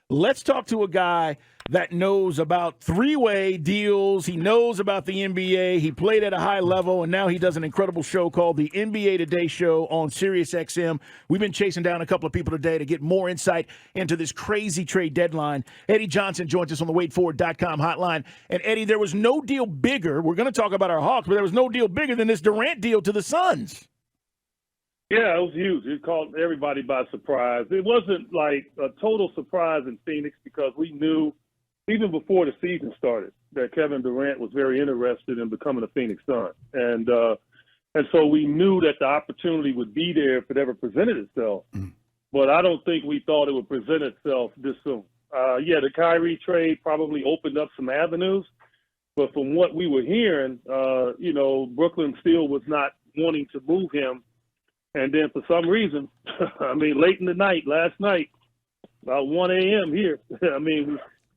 Let's talk to a guy that knows about three-way deals. He knows about the NBA. He played at a high level, and now he does an incredible show called the NBA Today Show on SiriusXM. We've been chasing down a couple of people today to get more insight into this crazy trade deadline. Eddie Johnson joins us on the WadeFord.com hotline. And, Eddie, there was no deal bigger. We're going to talk about our Hawks, but there was no deal bigger than this Durant deal to the Suns. Yeah, it was huge. It caught everybody by surprise. It wasn't like a total surprise in Phoenix because we knew, even before the season started, that Kevin Durant was very interested in becoming a Phoenix Sun. And so we knew that the opportunity would be there if it ever presented itself. But I don't think we thought it would present itself this soon. The Kyrie trade probably opened up some avenues. But from what we were hearing, Brooklyn still was not wanting to move him. And then for some reason, late in the night, last night, about 1 a.m. here,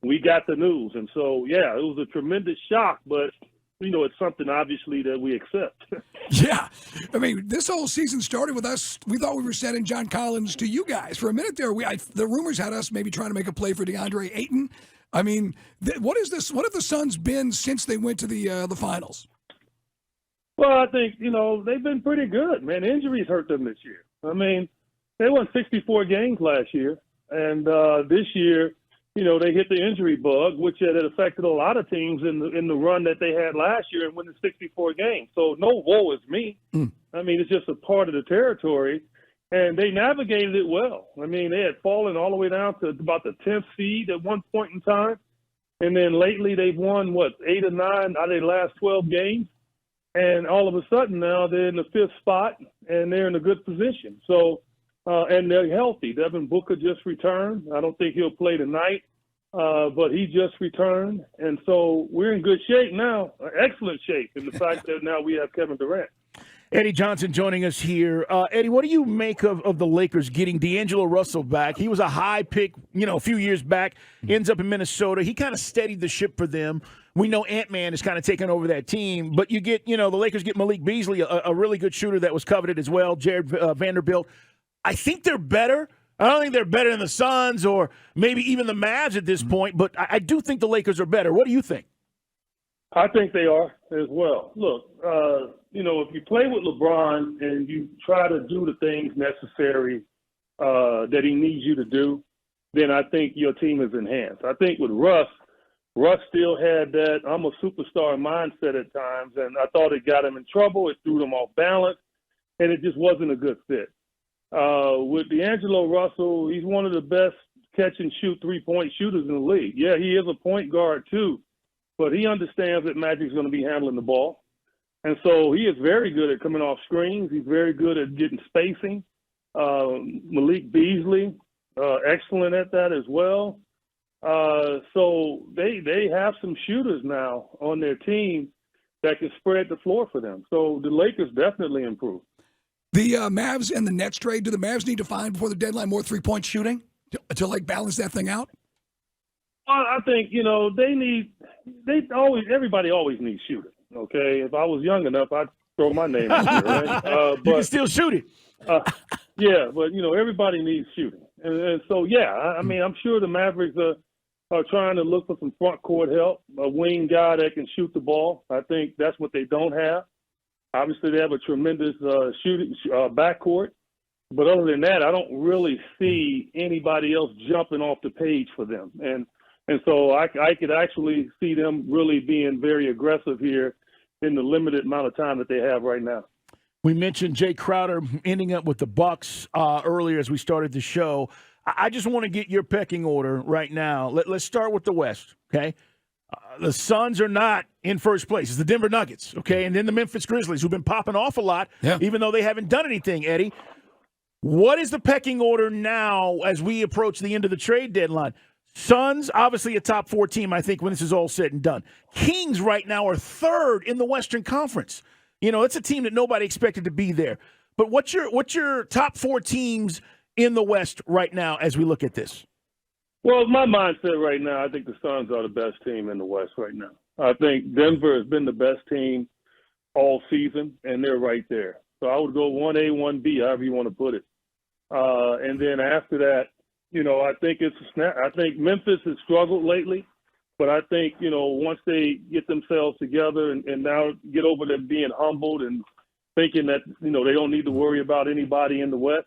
we got the news. And so, it was a tremendous shock, but, it's something obviously that we accept. Yeah. This whole season started with us. We thought we were sending John Collins to you guys. For a minute there, the rumors had us maybe trying to make a play for DeAndre Ayton. What is this? What have the Suns been since they went to the finals? Well, I think, they've been pretty good, man. Injuries hurt them this year. They won 64 games last year. And this year, they hit the injury bug, which had affected a lot of teams in the run that they had last year and winning 64 games. So no woe is me. It's just a part of the territory. And they navigated it well. They had fallen all the way down to about the 10th seed at one point in time. And then lately they've won, 8 or 9 out of their last 12 games. And all of a sudden now they're in the 5th spot and they're in a good position. So, and they're healthy. Devin Booker just returned. I don't think he'll play tonight, but he just returned. And so we're in good shape now, excellent shape in the fact that now we have Kevin Durant. Eddie Johnson joining us here. Eddie, what do you make of the Lakers getting D'Angelo Russell back? He was a high pick, a few years back, ends up in Minnesota. He kind of steadied the ship for them. We know Ant-Man is kind of taking over that team, but you get, the Lakers get Malik Beasley, a really good shooter that was coveted as well, Jared Vanderbilt. I think they're better. I don't think they're better than the Suns or maybe even the Mavs at this point, but I do think the Lakers are better. What do you think? I think they are as well. Look, if you play with LeBron and you try to do the things necessary that he needs you to do, then I think your team is enhanced. I think with Russ still had that I'm a superstar mindset at times, and I thought it got him in trouble. It threw him off balance, and it just wasn't a good fit. With D'Angelo Russell, he's one of the best catch-and-shoot three-point shooters in the league. Yeah, he is a point guard too, but he understands that Magic's going to be handling the ball. And so he is very good at coming off screens. He's very good at getting spacing. Malik Beasley, excellent at that as well. So they have some shooters now on their team that can spread the floor for them. So the Lakers definitely improved. The Mavs and the Nets trade, do the Mavs need to find before the deadline more three-point shooting to balance that thing out? Well, I think, everybody always needs shooting, okay? If I was young enough, I'd throw my name out there, right? But you can still shoot it. But, everybody needs shooting. And so, I'm sure the Mavericks are trying to look for some front court help, a wing guy that can shoot the ball. I think that's what they don't have. Obviously, they have a tremendous shooting backcourt. But other than that, I don't really see anybody else jumping off the page for them. And so I could actually see them really being very aggressive here in the limited amount of time that they have right now. We mentioned Jay Crowder ending up with the Bucks earlier as we started the show. I just want to get your pecking order right now. Let's start with the West, okay? The Suns are not in first place. It's the Denver Nuggets, okay? And then the Memphis Grizzlies, who've been popping off a lot, even though they haven't done anything, Eddie. What is the pecking order now as we approach the end of the trade deadline? Suns, obviously a top 4 team, I think, when this is all said and done. Kings right now are 3rd in the Western Conference. It's a team that nobody expected to be there. But what's your top 4 teams in the West right now as we look at this? Well, my mindset right now, I think the Suns are the best team in the West right now. I think Denver has been the best team all season, and they're right there. So I would go 1A, 1B, however you want to put it. And then after that, I think it's a snap. I think Memphis has struggled lately, but I think, once they get themselves together and now get over them being humbled and thinking that, they don't need to worry about anybody in the West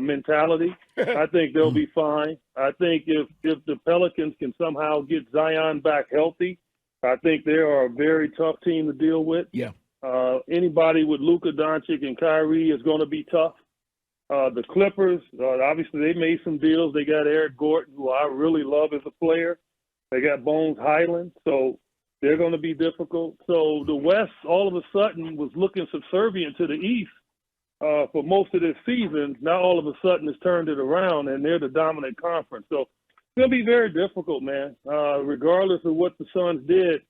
mentality, I think they'll be fine. I think if the Pelicans can somehow get Zion back healthy, I think they are a very tough team to deal with. Yeah. Anybody with Luka Doncic and Kyrie is going to be tough. The Clippers, obviously they made some deals. They got Eric Gordon, who I really love as a player. They got Bones Highland, so they're going to be difficult. So the West all of a sudden was looking subservient to the East for most of this season. Now all of a sudden it's turned it around, and they're the dominant conference. So it's going to be very difficult, man. Regardless of what the Suns did,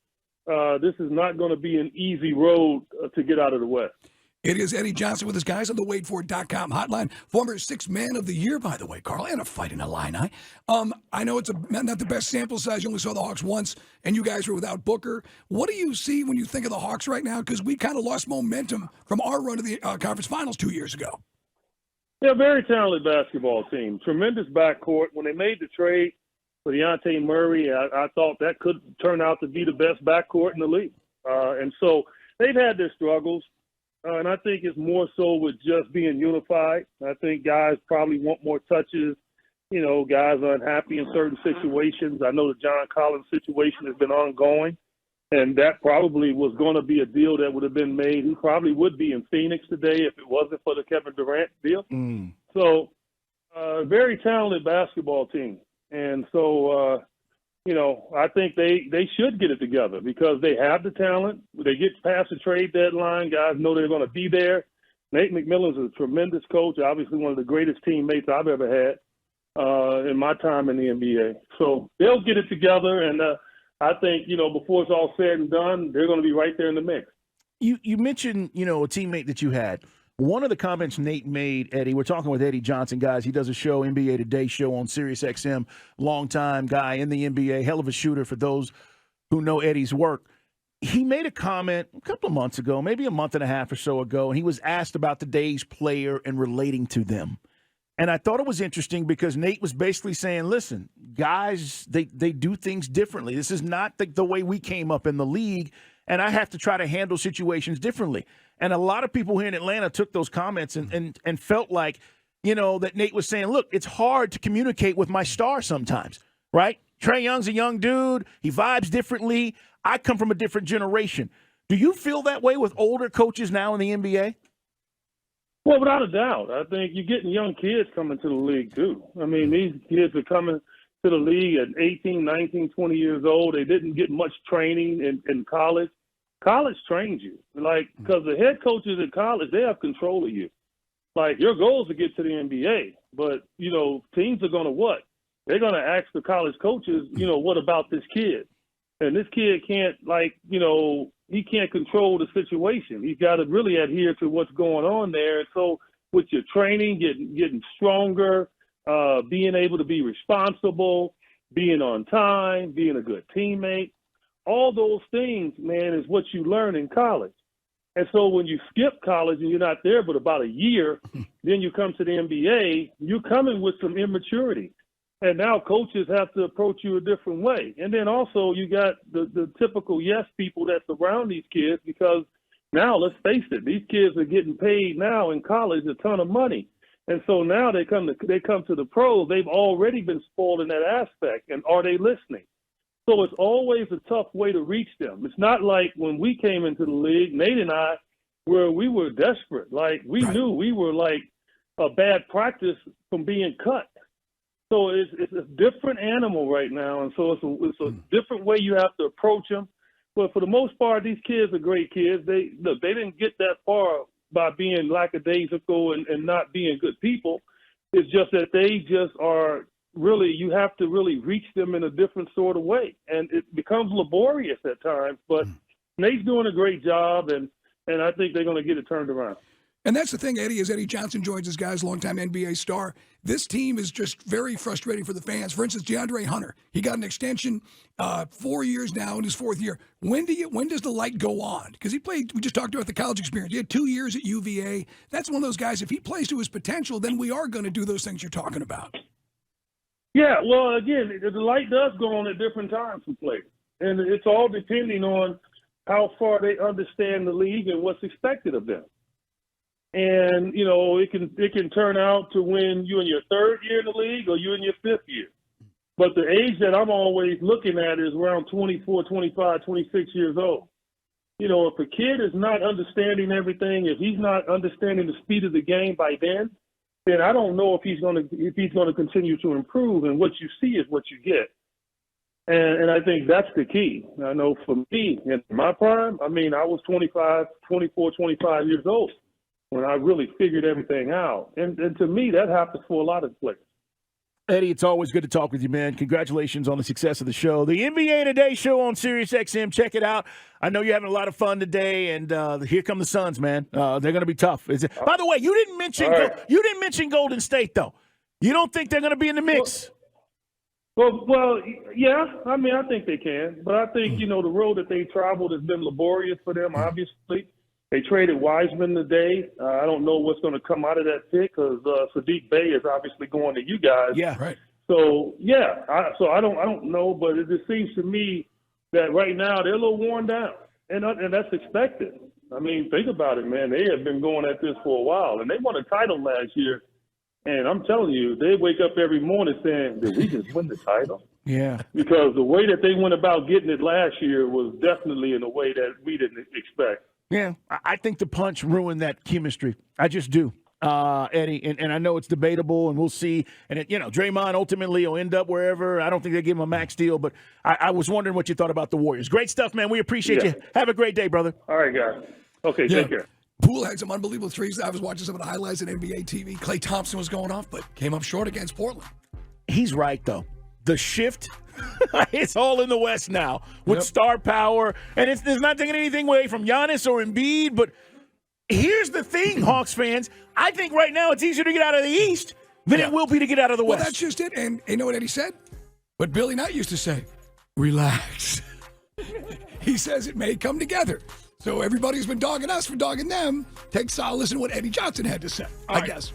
this is not going to be an easy road to get out of the West. It is Eddie Johnson with his guys on the WadeFord.com hotline. Former Sixth Man of the Year, by the way, Carl, and a fight in Illini. I know it's not the best sample size. You only saw the Hawks once, and you guys were without Booker. What do you see when you think of the Hawks right now? Because we kind of lost momentum from our run to the conference finals 2 years ago. Yeah, very talented basketball team. Tremendous backcourt. When they made the trade for Dejounte Murray, I thought that could turn out to be the best backcourt in the league. And so they've had their struggles. And I think it's more so with just being unified. I think guys probably want more touches. Guys are unhappy in certain situations. I know the John Collins situation has been ongoing, and that probably was going to be a deal that would have been made. He probably would be in Phoenix today if it wasn't for the Kevin Durant deal. So, very talented basketball team. And so, I think they should get it together because they have the talent. They get past the trade deadline. Guys know they're going to be there. Nate McMillan's a tremendous coach, obviously one of the greatest teammates I've ever had in my time in the NBA. So they'll get it together, and I think, before it's all said and done, they're going to be right there in the mix. You mentioned, a teammate that you had. One of the comments Nate made, Eddie, we're talking with Eddie Johnson, guys. He does a show, NBA Today show on Sirius XM, longtime guy in the NBA, hell of a shooter for those who know Eddie's work. He made a comment a couple of months ago, maybe a month and a half or so ago, and he was asked about today's player and relating to them. And I thought it was interesting because Nate was basically saying, listen, guys, they do things differently. This is not the way we came up in the league, and I have to try to handle situations differently. And a lot of people here in Atlanta took those comments and felt like, that Nate was saying, look, it's hard to communicate with my star sometimes, right? Trae Young's a young dude. He vibes differently. I come from a different generation. Do you feel that way with older coaches now in the NBA? Well, without a doubt. I think you're getting young kids coming to the league, too. I mean, these kids are coming to the league at 18, 19, 20 years old. They didn't get much training in college. College trains you, because the head coaches in college, they have control of you. Your goal is to get to the NBA, but, teams are going to what? They're going to ask the college coaches, what about this kid? And this kid can't, he can't control the situation. He's got to really adhere to what's going on there. And so with your training, getting stronger, being able to be responsible, being on time, being a good teammate, all those things, man, is what you learn in college. And so when you skip college and you're not there but about a year, then you come to the NBA, you're coming with some immaturity. And now coaches have to approach you a different way. And then also you got the typical yes people that surround these kids because now, let's face it, these kids are getting paid now in college a ton of money. And so now they come to the pros. They've already been spoiled in that aspect. And are they listening? So it's always a tough way to reach them. It's not like when we came into the league, Nate and I, where we were desperate. We knew we were a bad practice from being cut. So it's a different animal right now. And so it's a different way you have to approach them. But for the most part, these kids are great kids. They didn't get that far by being lackadaisical and not being good people. It's just that they just are really, you have to really reach them in a different sort of way. And it becomes laborious at times, but Nate's doing a great job, and I think they're going to get it turned around. And that's the thing, Eddie, as Eddie Johnson joins us, guys, longtime NBA star. This team is just very frustrating for the fans. For instance, DeAndre Hunter, he got an extension 4 years now in his fourth year. When does the light go on? Because we just talked about the college experience. He had 2 years at UVA. That's one of those guys, if he plays to his potential, then we are going to do those things you're talking about. Yeah, well, again, the light does go on at different times for players, and it's all depending on how far they understand the league and what's expected of them. And it can turn out to when you're in your third year in the league or you're in your fifth year. But the age that I'm always looking at is around 24, 25, 26 years old. If a kid is not understanding everything, if he's not understanding the speed of the game by then I don't know if he's going to continue to improve. And what you see is what you get. And I think that's the key. I know for me, in my prime, I was 24, 25 years old when I really figured everything out. And to me, that happens for a lot of players. Eddie, it's always good to talk with you, man. Congratulations on the success of the show. The NBA Today show on SiriusXM. Check it out. I know you're having a lot of fun today, and here come the Suns, man. They're going to be tough. By the way, you didn't mention Golden State, though. You don't think they're going to be in the mix? Well, yeah. I think they can. But I think, the road that they traveled has been laborious for them, obviously. They traded Wiseman today. I don't know what's going to come out of that pick because Sadiq Bey is obviously going to you guys. Yeah, right. So yeah, I don't know, but it just seems to me that right now they're a little worn down, and that's expected. Think about it, man. They have been going at this for a while, and they won a title last year. And I'm telling you, they wake up every morning saying, "Did we just win the title?" Yeah. Because the way that they went about getting it last year was definitely in a way that we didn't expect. Yeah, I think the punch ruined that chemistry. I just do, Eddie. And I know it's debatable, and we'll see. And, Draymond ultimately will end up wherever. I don't think they give him a max deal, but I was wondering what you thought about the Warriors. Great stuff, man. We appreciate you. Have a great day, brother. All right, guys. Okay, take care. Poole had some unbelievable threes. I was watching some of the highlights on NBA TV. Klay Thompson was going off, but came up short against Portland. He's right, though. The shift, it's all in the West now with star power. And there's not taking anything away from Giannis or Embiid. But here's the thing, Hawks fans. I think right now it's easier to get out of the East than it will be to get out of the West. Well, that's just it. And you know what Eddie said? What Billy Knight used to say, relax. He says it may come together. So everybody's been dogging us for dogging them. Take solace in what Eddie Johnson had to say, I guess.